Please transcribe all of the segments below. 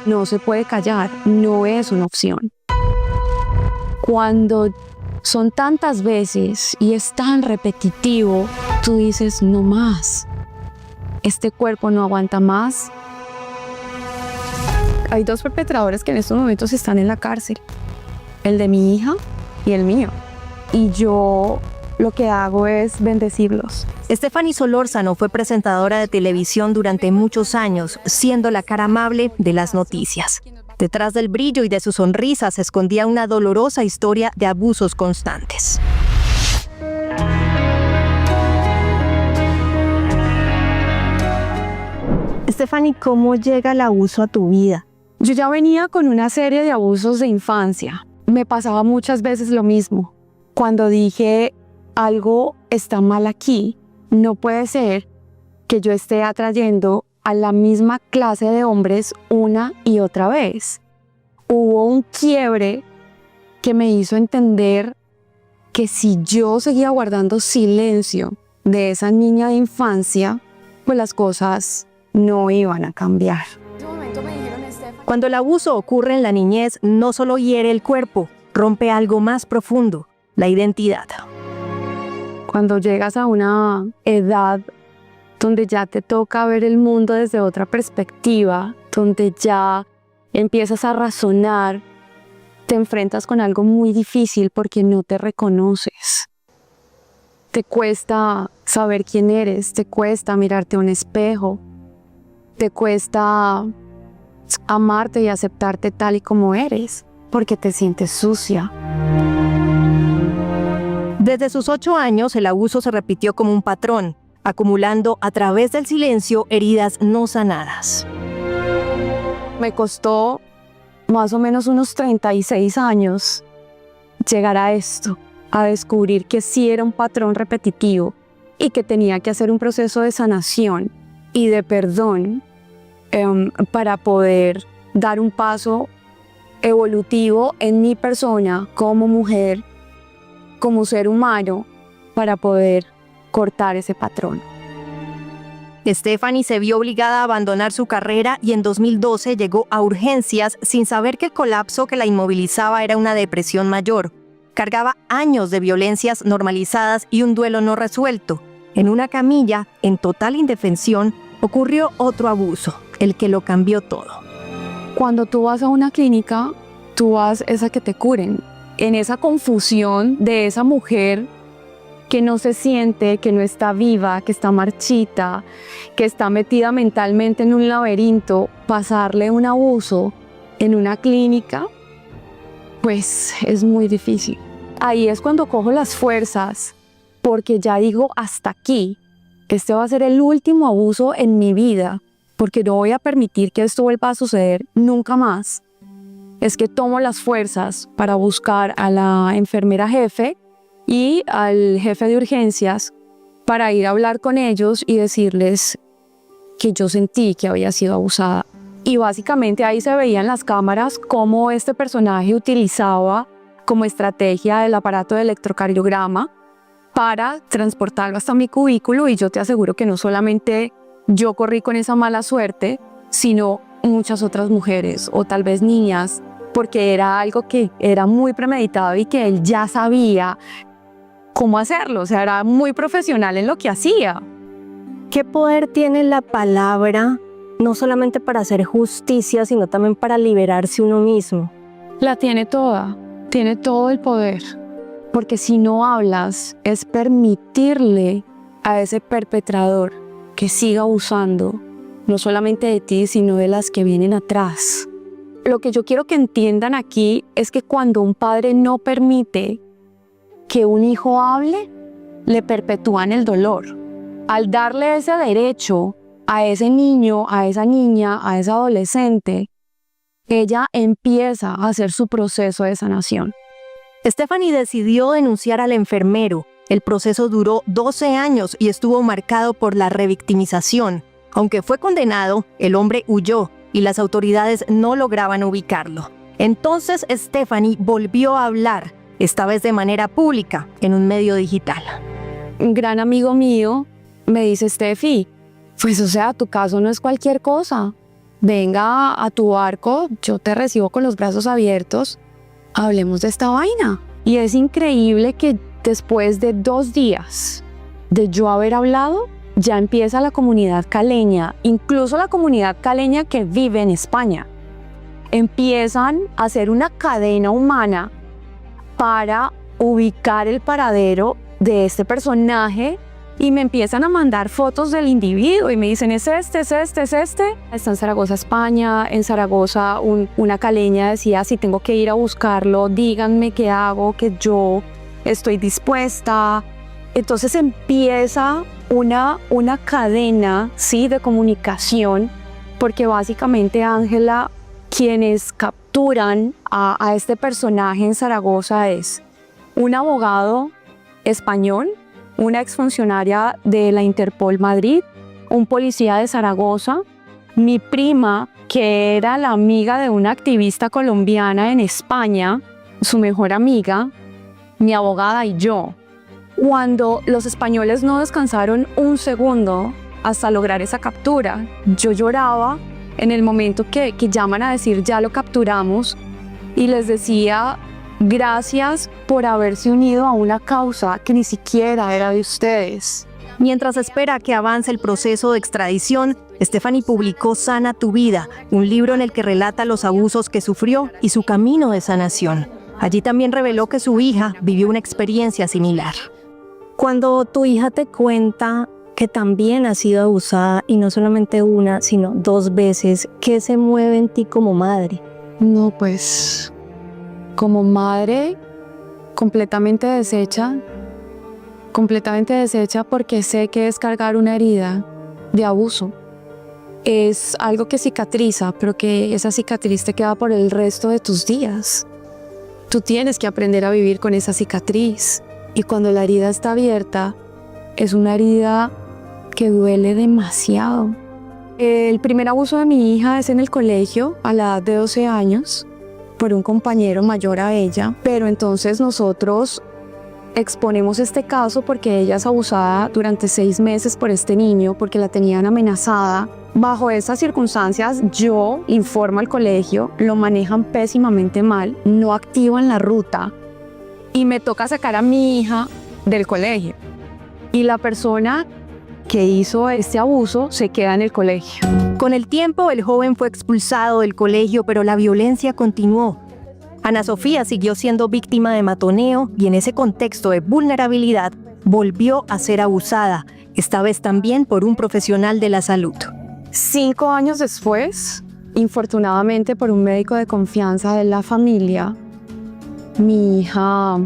no se puede callar, no es una opción. Cuando son tantas veces y es tan repetitivo, tú dices, no más, este cuerpo no aguanta más. Hay 2 perpetradores que en estos momentos están en la cárcel, el de mi hija y el mío. Y yo lo que hago es bendecirlos. Stephanie Solórzano fue presentadora de televisión durante muchos años, siendo la cara amable de las noticias. Detrás del brillo y de su sonrisa se escondía una dolorosa historia de abusos constantes. Stephanie, ¿cómo llega el abuso a tu vida? Yo ya venía con una serie de abusos de infancia. Me pasaba muchas veces lo mismo. Cuando dije, algo está mal aquí, no puede ser que yo esté atrayendo a la misma clase de hombres una y otra vez. Hubo un quiebre que me hizo entender que si yo seguía guardando silencio de esa niña de infancia, pues las cosas no iban a cambiar. Cuando el abuso ocurre en la niñez, no solo hiere el cuerpo, rompe algo más profundo, la identidad. Cuando llegas a una edad donde ya te toca ver el mundo desde otra perspectiva, donde ya empiezas a razonar, te enfrentas con algo muy difícil porque no te reconoces. Te cuesta saber quién eres, te cuesta mirarte a un espejo, te cuesta amarte y aceptarte tal y como eres, porque te sientes sucia. Desde sus 8 años, el abuso se repitió como un patrón, acumulando a través del silencio heridas no sanadas. Me costó más o menos unos 36 años llegar a esto, a descubrir que sí era un patrón repetitivo y que tenía que hacer un proceso de sanación y de perdón para poder dar un paso evolutivo en mi persona como mujer, como ser humano, para poder cortar ese patrón. Stephanie se vio obligada a abandonar su carrera y en 2012 llegó a urgencias sin saber que el colapso que la inmovilizaba era una depresión mayor. Cargaba años de violencias normalizadas y un duelo no resuelto. En una camilla, en total indefensión, ocurrió otro abuso, el que lo cambió todo. Cuando tú vas a una clínica, tú vas a que te curen. En esa confusión de esa mujer que no se siente, que no está viva, que está marchita, que está metida mentalmente en un laberinto, pasarle un abuso en una clínica, pues es muy difícil. Ahí es cuando cojo las fuerzas, porque ya digo, hasta aquí, este va a ser el último abuso en mi vida, porque no voy a permitir que esto vuelva a suceder nunca más. Es que tomo las fuerzas para buscar a la enfermera jefe y al jefe de urgencias para ir a hablar con ellos y decirles que yo sentí que había sido abusada. Y básicamente ahí se veían las cámaras cómo este personaje utilizaba como estrategia el aparato de electrocardiograma para transportarlo hasta mi cubículo, y yo te aseguro que no solamente yo corrí con esa mala suerte, sino muchas otras mujeres o tal vez niñas, porque era algo que era muy premeditado y que él ya sabía cómo hacerlo, o sea, era muy profesional en lo que hacía. ¿Qué poder tiene la palabra, no solamente para hacer justicia, sino también para liberarse uno mismo? La tiene toda, tiene todo el poder, porque si no hablas, es permitirle a ese perpetrador que siga abusando, no solamente de ti, sino de las que vienen atrás. Lo que yo quiero que entiendan aquí es que cuando un padre no permite que un hijo hable, le perpetúan el dolor. Al darle ese derecho a ese niño, a esa niña, a esa adolescente, ella empieza a hacer su proceso de sanación. Stephanie decidió denunciar al enfermero. El proceso duró 12 años y estuvo marcado por la revictimización. Aunque fue condenado, el hombre huyó y las autoridades no lograban ubicarlo. Entonces Stephanie volvió a hablar, esta vez de manera pública, en un medio digital. Un gran amigo mío me dice, Steffi, pues o sea, tu caso no es cualquier cosa. venga a tu barco, yo te recibo con los brazos abiertos, hablemos de esta vaina. Y es increíble que después de 2 días de yo haber hablado, ya empieza la comunidad caleña, incluso la comunidad caleña que vive en España, empiezan a hacer una cadena humana para ubicar el paradero de este personaje y me empiezan a mandar fotos del individuo y me dicen es este. Está en Zaragoza, España. En Zaragoza una caleña decía si tengo que ir a buscarlo, díganme qué hago, que yo estoy dispuesta. Entonces empieza una cadena, ¿sí?, de comunicación, porque básicamente, Ángela, quienes capturan a este personaje en Zaragoza es un abogado español, una exfuncionaria de la Interpol Madrid, un policía de Zaragoza, mi prima, que era la amiga de una activista colombiana en España, su mejor amiga, mi abogada y yo. Cuando los españoles no descansaron un segundo hasta lograr esa captura, yo lloraba en el momento que llaman a decir ya lo capturamos y les decía gracias por haberse unido a una causa que ni siquiera era de ustedes. Mientras espera que avance el proceso de extradición, Stephanie publicó Sana tu vida, un libro en el que relata los abusos que sufrió y su camino de sanación. Allí también reveló que su hija vivió una experiencia similar. Cuando tu hija te cuenta que también ha sido abusada, y no solamente una, sino 2 veces, ¿qué se mueve en ti como madre? No, pues, como madre, completamente deshecha porque sé que es cargar una herida de abuso. Es algo que cicatriza, pero que esa cicatriz te queda por el resto de tus días. Tú tienes que aprender a vivir con esa cicatriz. Y cuando la herida está abierta, es una herida que duele demasiado. El primer abuso de mi hija es en el colegio, a la edad de 12 años, por un compañero mayor a ella. Pero entonces nosotros exponemos este caso porque ella es abusada durante 6 meses por este niño, porque la tenían amenazada. Bajo esas circunstancias, yo informo al colegio, lo manejan pésimamente mal, no activan la ruta y me toca sacar a mi hija del colegio. Y la persona que hizo este abuso se queda en el colegio. Con el tiempo, el joven fue expulsado del colegio, pero la violencia continuó. Ana Sofía siguió siendo víctima de matoneo y en ese contexto de vulnerabilidad volvió a ser abusada, esta vez también por un profesional de la salud. 5 años después, infortunadamente por un médico de confianza de la familia, mi hija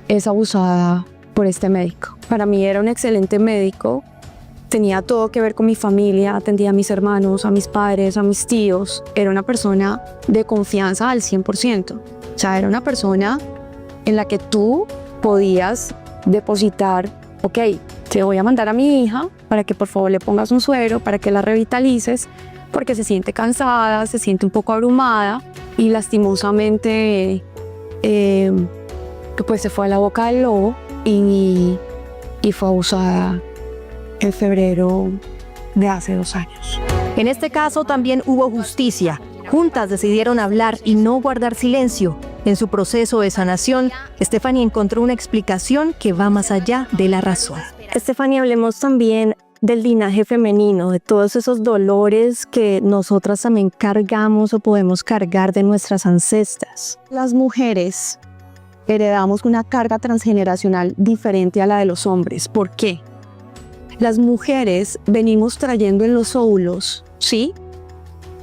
es abusada por este médico. Para mí era un excelente médico, tenía todo que ver con mi familia, atendía a mis hermanos, a mis padres, a mis tíos. Era una persona de confianza al 100%. O sea, era una persona en la que tú podías depositar, ok, te voy a mandar a mi hija para que por favor le pongas un suero, para que la revitalices, porque se siente cansada, se siente un poco abrumada y lastimosamente pues se fue a la boca del lobo y fue abusada en febrero de hace 2 años. En este caso también hubo justicia. Juntas decidieron hablar y no guardar silencio. En su proceso de sanación, Stephanie encontró una explicación que va más allá de la razón. Stephanie, hablemos también del linaje femenino, de todos esos dolores que nosotras también cargamos o podemos cargar de nuestras ancestras. Las mujeres heredamos una carga transgeneracional diferente a la de los hombres. ¿Por qué? Las mujeres venimos trayendo en los óvulos, ¿sí?,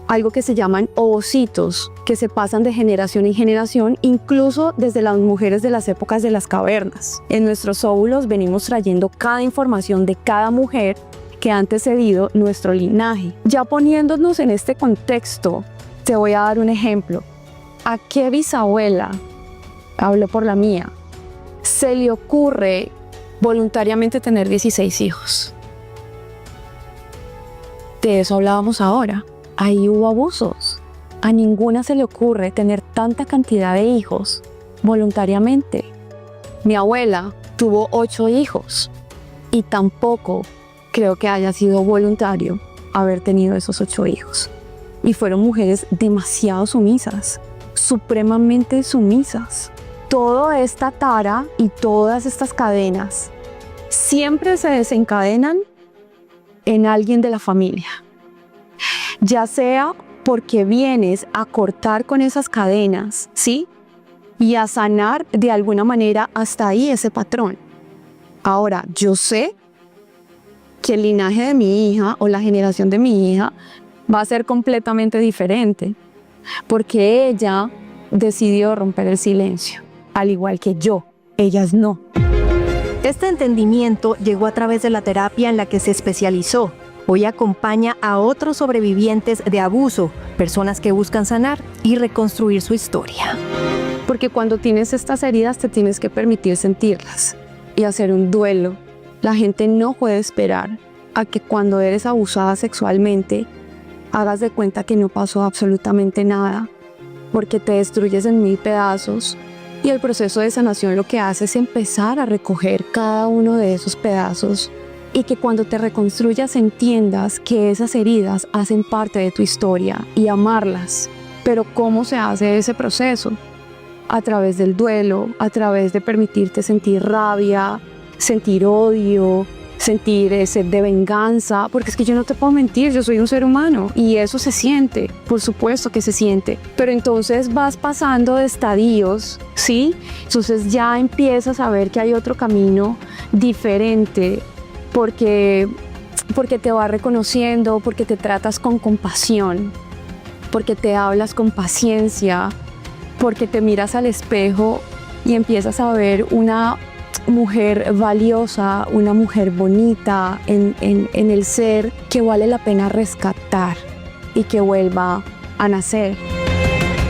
algo que se llaman ovocitos, que se pasan de generación en generación, incluso desde las mujeres de las épocas de las cavernas. En nuestros óvulos venimos trayendo cada información de cada mujer que ha antecedido nuestro linaje. Ya poniéndonos en este contexto, te voy a dar un ejemplo. ¿A qué bisabuela, hablo por la mía, se le ocurre voluntariamente tener 16 hijos? De eso hablábamos ahora. Ahí hubo abusos. A ninguna se le ocurre tener tanta cantidad de hijos voluntariamente. Mi abuela tuvo 8 hijos y tampoco creo que haya sido voluntario haber tenido esos 8 hijos. Y fueron mujeres demasiado sumisas, supremamente sumisas. Toda esta tara y todas estas cadenas siempre se desencadenan en alguien de la familia. Ya sea porque vienes a cortar con esas cadenas, ¿sí? Y a sanar de alguna manera hasta ahí ese patrón. Ahora, yo sé que el linaje de mi hija o la generación de mi hija va a ser completamente diferente, porque ella decidió romper el silencio, al igual que yo, ellas no. Este entendimiento llegó a través de la terapia en la que se especializó. Hoy acompaña a otros sobrevivientes de abuso, personas que buscan sanar y reconstruir su historia. Porque cuando tienes estas heridas te tienes que permitir sentirlas y hacer un duelo. La gente no puede esperar a que cuando eres abusada sexualmente hagas de cuenta que no pasó absolutamente nada, porque te destruyes en 1000 pedazos y el proceso de sanación lo que hace es empezar a recoger cada uno de esos pedazos y que cuando te reconstruyas entiendas que esas heridas hacen parte de tu historia y amarlas. Pero ¿cómo se hace ese proceso? A través del duelo, a través de permitirte sentir rabia, sentir odio, sentir sed de venganza, porque es que yo no te puedo mentir, yo soy un ser humano y eso se siente, por supuesto que se siente, pero entonces vas pasando de estadios, ¿sí? Entonces ya empiezas a ver que hay otro camino diferente, porque te vas reconociendo, porque te tratas con compasión, porque te hablas con paciencia, porque te miras al espejo y empiezas a ver una mujer valiosa, una mujer bonita en el ser que vale la pena rescatar y que vuelva a nacer.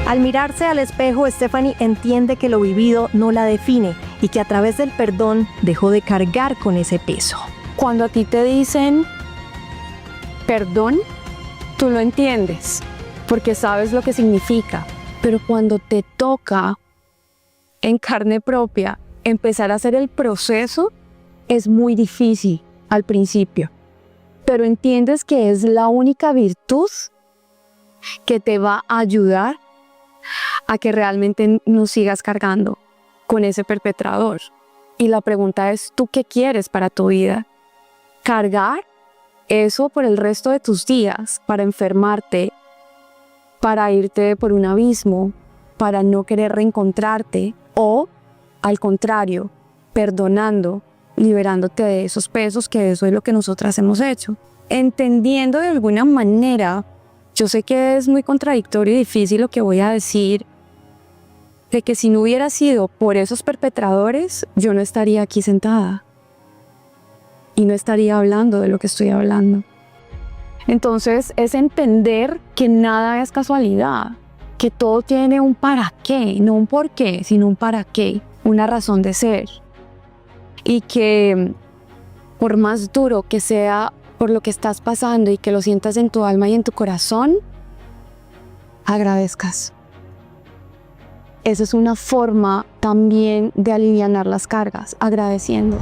Al mirarse al espejo, Stephanie entiende que lo vivido no la define y que a través del perdón dejó de cargar con ese peso. Cuando a ti te dicen perdón, tú lo entiendes porque sabes lo que significa, pero cuando te toca en carne propia empezar a hacer el proceso, es muy difícil al principio, pero entiendes que es la única virtud que te va a ayudar a que realmente no sigas cargando con ese perpetrador. Y la pregunta es, ¿tú qué quieres para tu vida? ¿Cargar eso por el resto de tus días, para enfermarte, para irte por un abismo, para no querer reencontrarte, o al contrario, perdonando, liberándote de esos pesos, que eso es lo que nosotras hemos hecho? Entendiendo de alguna manera, yo sé que es muy contradictorio y difícil lo que voy a decir, de que si no hubiera sido por esos perpetradores, yo no estaría aquí sentada y no estaría hablando de lo que estoy hablando. Entonces es entender que nada es casualidad, que todo tiene un para qué, no un por qué, sino un para qué, una razón de ser. Y que por más duro que sea por lo que estás pasando y que lo sientas en tu alma y en tu corazón, agradezcas. Esa es una forma también de alivianar las cargas, agradeciendo.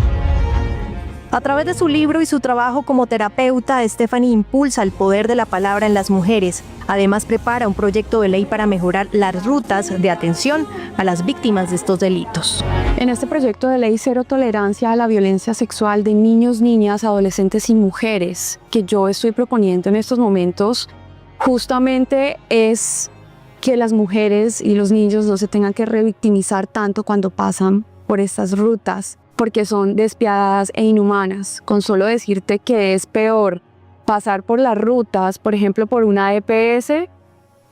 A través de su libro y su trabajo como terapeuta, Stephanie impulsa el poder de la palabra en las mujeres. Además, prepara un proyecto de ley para mejorar las rutas de atención a las víctimas de estos delitos. En este proyecto de ley Cero Tolerancia a la Violencia Sexual de Niños, Niñas, Adolescentes y Mujeres, que yo estoy proponiendo en estos momentos, justamente es que las mujeres y los niños no se tengan que revictimizar tanto cuando pasan por estas rutas, porque son despiadadas e inhumanas. Con solo decirte que es peor pasar por las rutas, por ejemplo por una EPS,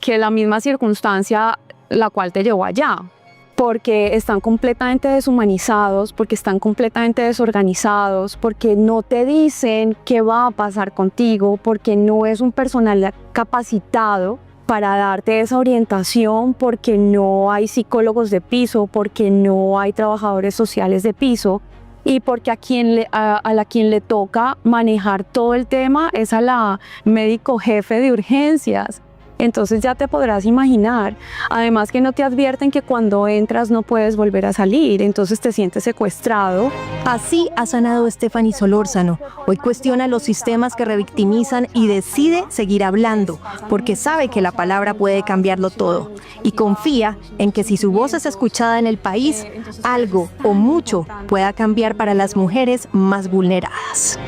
que la misma circunstancia la cual te llevó allá, porque están completamente deshumanizados, porque están completamente desorganizados, porque no te dicen qué va a pasar contigo, porque no es un personal capacitado para darte esa orientación, porque no hay psicólogos de piso, porque no hay trabajadores sociales de piso, y porque a quien le toca manejar todo el tema es a la médico jefe de urgencias. Entonces ya te podrás imaginar, además que no te advierten que cuando entras no puedes volver a salir, entonces te sientes secuestrado. Así ha sanado Stephanie Solórzano. Hoy cuestiona los sistemas que revictimizan y decide seguir hablando, porque sabe que la palabra puede cambiarlo todo. Y confía en que si su voz es escuchada en el país, algo o mucho pueda cambiar para las mujeres más vulneradas.